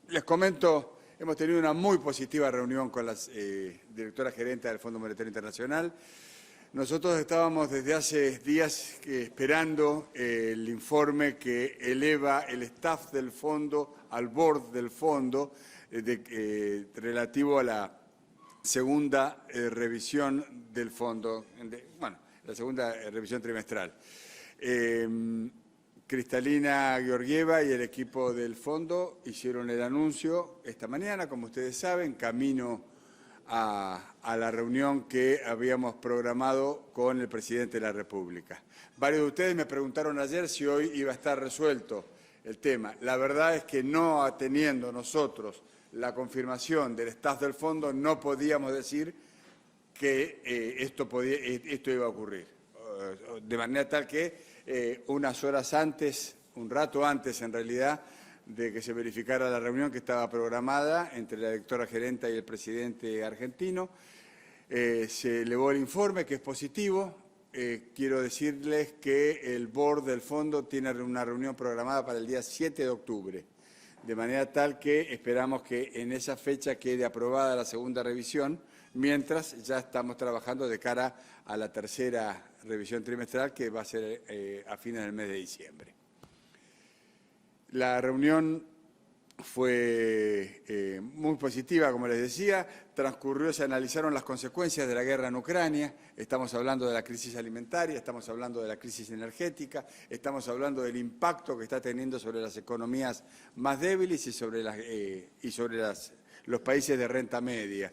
Les comento, hemos tenido una muy positiva reunión con la directora gerente del Fondo Monetario Internacional. Nosotros estábamos desde hace días esperando el informe que eleva el staff del fondo al board del fondo relativo a la segunda revisión del fondo, la segunda revisión trimestral. Cristalina Georgieva y el equipo del fondo hicieron el anuncio esta mañana, como ustedes saben, camino a la reunión que habíamos programado con el presidente de la República. Varios de ustedes me preguntaron ayer si hoy iba a estar resuelto el tema. La verdad es que no teniendo nosotros la confirmación del staff del fondo, no podíamos decir que esto iba a ocurrir. De manera tal que unas horas antes, un rato antes en realidad, de que se verificara la reunión que estaba programada entre la directora gerente y el presidente argentino, se elevó el informe, que es positivo. Quiero decirles que el board del fondo tiene una reunión programada para el día 7 de octubre, de manera tal que esperamos que en esa fecha quede aprobada la segunda revisión, mientras ya estamos trabajando de cara a la tercera revisión trimestral, que va a ser a fines del mes de diciembre. La reunión fue muy positiva, como les decía. Transcurrió, se analizaron las consecuencias de la guerra en Ucrania. Estamos hablando de la crisis alimentaria, estamos hablando de la crisis energética, estamos hablando del impacto que está teniendo sobre las economías más débiles y sobre los países de renta media.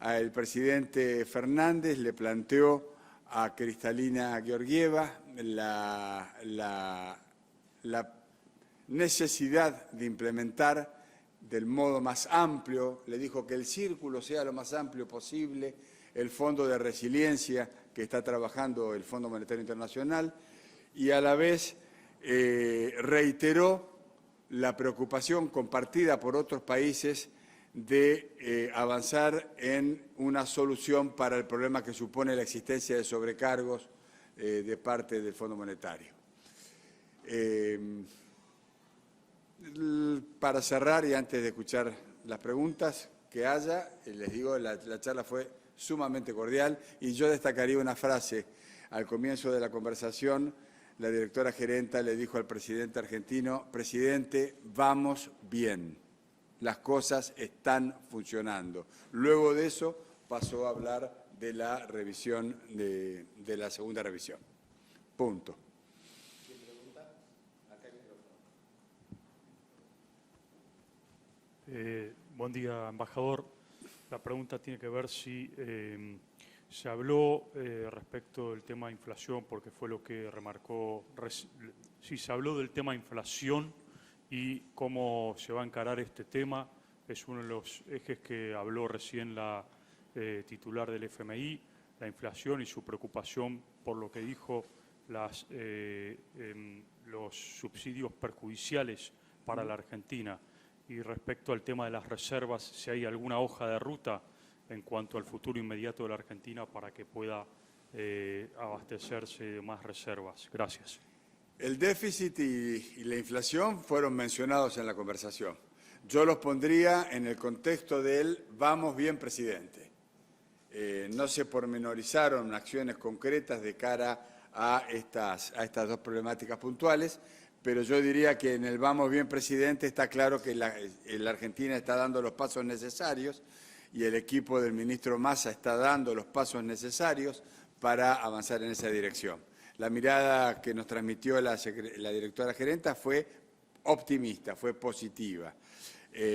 El presidente Fernández le planteó a Cristalina Georgieva la necesidad de implementar del modo más amplio, le dijo que el círculo sea lo más amplio posible, el Fondo de Resiliencia que está trabajando el Fondo Monetario Internacional, y a la vez reiteró la preocupación compartida por otros países de avanzar en una solución para el problema que supone la existencia de sobrecargos de parte del Fondo Monetario. Para cerrar y antes de escuchar las preguntas que haya, les digo, la charla fue sumamente cordial y yo destacaría una frase. Al comienzo de la conversación, la directora gerenta le dijo al presidente argentino: presidente, vamos bien, las cosas están funcionando. Luego de eso pasó a hablar de la revisión, de la segunda revisión. Punto. Buen día, embajador. La pregunta tiene que ver si se habló respecto del tema de inflación, porque fue lo que remarcó, si se habló del tema de inflación y cómo se va a encarar este tema. Es uno de los ejes que habló recién la titular del FMI, la inflación y su preocupación por lo que dijo los subsidios perjudiciales para la Argentina. Y respecto al tema de las reservas, si hay alguna hoja de ruta en cuanto al futuro inmediato de la Argentina para que pueda abastecerse de más reservas. Gracias. El déficit y la inflación fueron mencionados en la conversación. Yo los pondría en el contexto del vamos bien, presidente. No se pormenorizaron acciones concretas de cara a estas dos problemáticas puntuales, pero yo diría que en el vamos bien, presidente, está claro que la Argentina está dando los pasos necesarios y el equipo del ministro Massa está dando los pasos necesarios para avanzar en esa dirección. La mirada que nos transmitió la directora gerenta fue optimista, fue positiva.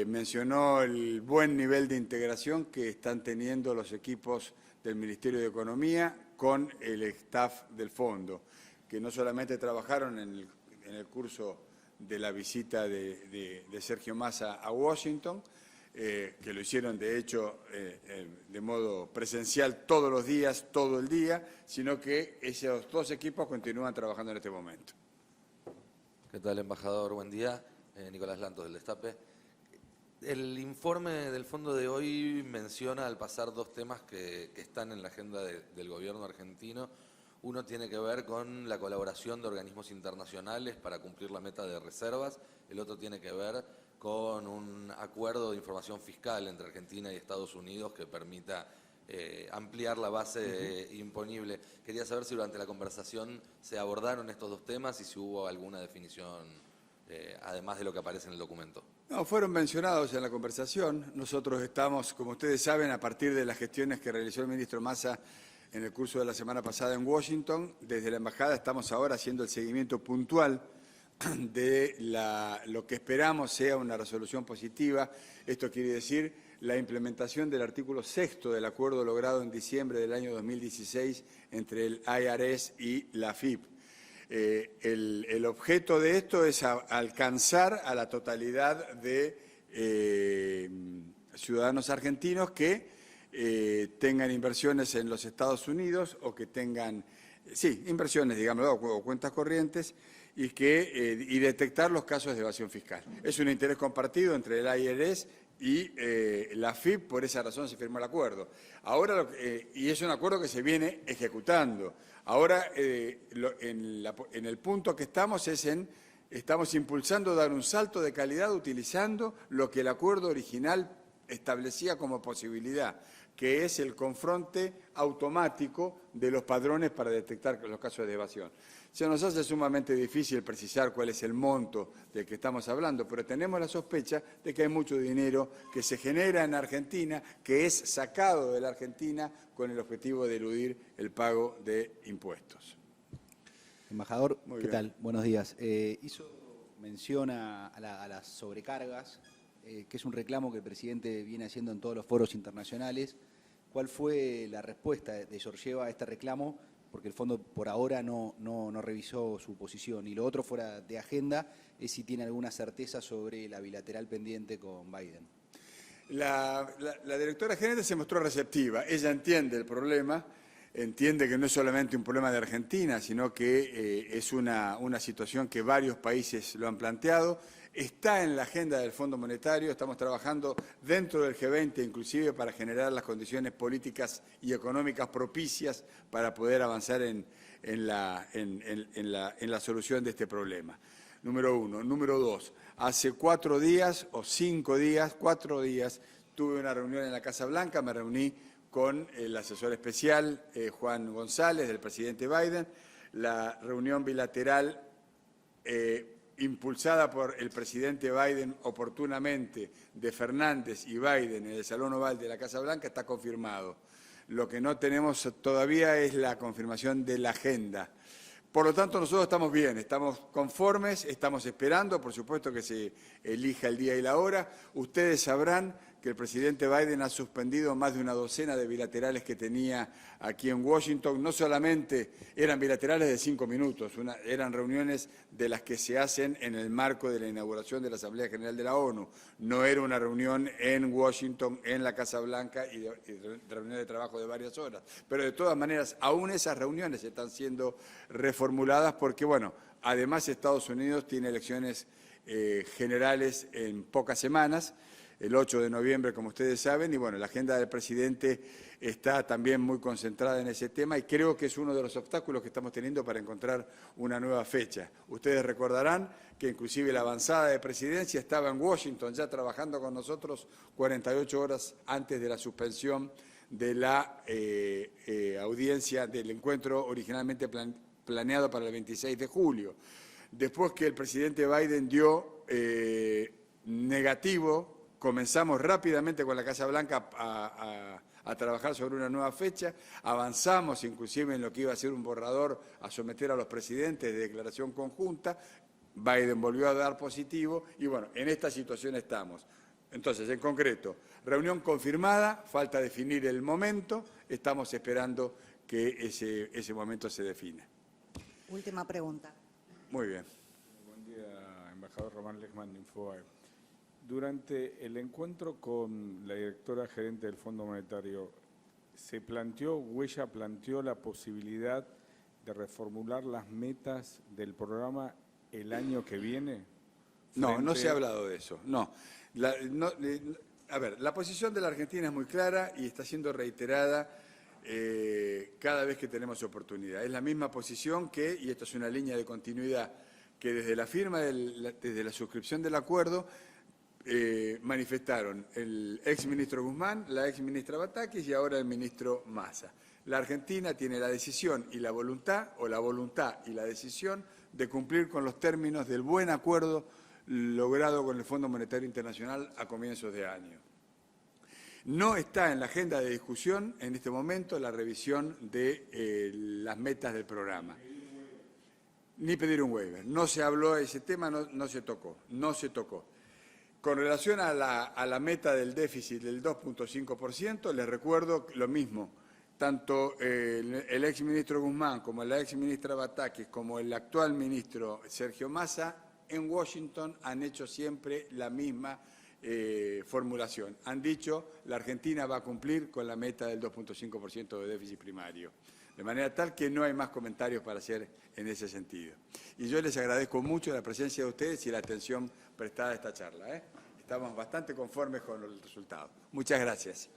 Mencionó el buen nivel de integración que están teniendo los equipos del Ministerio de Economía con el staff del fondo, que no solamente trabajaron en el curso de la visita de Sergio Massa a Washington, que lo hicieron de hecho de modo presencial todos los días, todo el día, sino que esos dos equipos continúan trabajando en este momento. ¿Qué tal, embajador? Buen día. Nicolás Lantos, del Destape. El informe del fondo de hoy menciona al pasar dos temas que están en la agenda del gobierno argentino. Uno tiene que ver con la colaboración de organismos internacionales para cumplir la meta de reservas, el otro tiene que ver con un acuerdo de información fiscal entre Argentina y Estados Unidos que permita ampliar la base imponible. Quería saber si durante la conversación se abordaron estos dos temas y si hubo alguna definición, además de lo que aparece en el documento. No, fueron mencionados en la conversación. Nosotros estamos, como ustedes saben, a partir de las gestiones que realizó el ministro Massa en el curso de la semana pasada en Washington, desde la Embajada estamos ahora haciendo el seguimiento puntual de lo que esperamos sea una resolución positiva. Esto quiere decir la implementación del artículo 6º del acuerdo logrado en diciembre del año 2016 entre el IRS y la AFIP. El objeto de esto es alcanzar a la totalidad de ciudadanos argentinos que tengan inversiones en los Estados Unidos o que tengan, inversiones, digamos, o cuentas corrientes y detectar los casos de evasión fiscal. Es un interés compartido entre el IRS y la AFIP, por esa razón se firmó el acuerdo. Ahora, y es un acuerdo que se viene ejecutando. Ahora, en el punto que estamos estamos impulsando dar un salto de calidad utilizando lo que el acuerdo original establecía como posibilidad, que es el confronte automático de los padrones para detectar los casos de evasión. Se nos hace sumamente difícil precisar cuál es el monto del que estamos hablando, pero tenemos la sospecha de que hay mucho dinero que se genera en Argentina, que es sacado de la Argentina con el objetivo de eludir el pago de impuestos. Embajador, Muy ¿qué bien. tal? Buenos días. Hizo mención a las sobrecargas, que es un reclamo que el presidente viene haciendo en todos los foros internacionales. ¿Cuál fue la respuesta de Georgieva a este reclamo? Porque el fondo por ahora no revisó su posición. Y lo otro fuera de agenda es si tiene alguna certeza sobre la bilateral pendiente con Biden. La directora gerente se mostró receptiva. Ella entiende el problema, entiende que no es solamente un problema de Argentina, sino que es una situación que varios países lo han planteado. Está en la agenda del Fondo Monetario, estamos trabajando dentro del G20 inclusive para generar las condiciones políticas y económicas propicias para poder avanzar en la solución de este problema. Número uno. Número dos, hace 4 días o 5 días, 4 días, tuve una reunión en la Casa Blanca, me reuní con el asesor especial Juan González, del presidente Biden. La reunión bilateral impulsada por el presidente Biden oportunamente, de Fernández y Biden en el Salón Oval de la Casa Blanca, está confirmado. Lo que no tenemos todavía es la confirmación de la agenda. Por lo tanto, nosotros estamos bien, estamos conformes, estamos esperando, por supuesto que se elija el día y la hora. Ustedes sabrán que el presidente Biden ha suspendido más de una docena de bilaterales que tenía aquí en Washington. No solamente eran bilaterales de 5 minutos, eran reuniones de las que se hacen en el marco de la inauguración de la Asamblea General de la ONU. No era una reunión en Washington, en la Casa Blanca y reunión de trabajo de varias horas. Pero de todas maneras, aún esas reuniones están siendo reformuladas porque, bueno, además Estados Unidos tiene elecciones generales en pocas semanas, el 8 de noviembre, como ustedes saben, y bueno, la agenda del presidente está también muy concentrada en ese tema y creo que es uno de los obstáculos que estamos teniendo para encontrar una nueva fecha. Ustedes recordarán que inclusive la avanzada de presidencia estaba en Washington ya trabajando con nosotros 48 horas antes de la suspensión de la audiencia del encuentro originalmente planeado para el 26 de julio. Después que el presidente Biden dio negativo, comenzamos rápidamente con la Casa Blanca a trabajar sobre una nueva fecha, avanzamos inclusive en lo que iba a ser un borrador a someter a los presidentes de declaración conjunta, Biden volvió a dar positivo y bueno, en esta situación estamos. Entonces, en concreto, reunión confirmada, falta definir el momento, estamos esperando que ese momento se defina. Última pregunta. Muy bien. Buen día, embajador Román Lechman de Infobae. Durante el encuentro con la directora gerente del Fondo Monetario, ¿Huella planteó la posibilidad de reformular las metas del programa el año que viene? No se ha hablado de eso, no. A ver, la posición de la Argentina es muy clara y está siendo reiterada cada vez que tenemos oportunidad. Es la misma posición que, y esto es una línea de continuidad, que desde la firma, desde la suscripción del acuerdo, manifestaron el ex ministro Guzmán, la ex ministra Batakis y ahora el ministro Massa. La Argentina tiene la decisión y la voluntad, o la voluntad y la decisión, de cumplir con los términos del buen acuerdo logrado con el Fondo Monetario Internacional a comienzos de año. No está en la agenda de discusión en este momento la revisión de las metas del programa. Ni pedir un waiver. No se habló de ese tema, no se tocó. Con relación a la meta del déficit del 2.5%, les recuerdo lo mismo. Tanto el ex ministro Guzmán como la ex ministra Batakis como el actual ministro Sergio Massa en Washington han hecho siempre la misma formulación. Han dicho la Argentina va a cumplir con la meta del 2.5% de déficit primario. De manera tal que no hay más comentarios para hacer en ese sentido. Y yo les agradezco mucho la presencia de ustedes y la atención prestada a esta charla. Estamos bastante conformes con el resultado. Muchas gracias.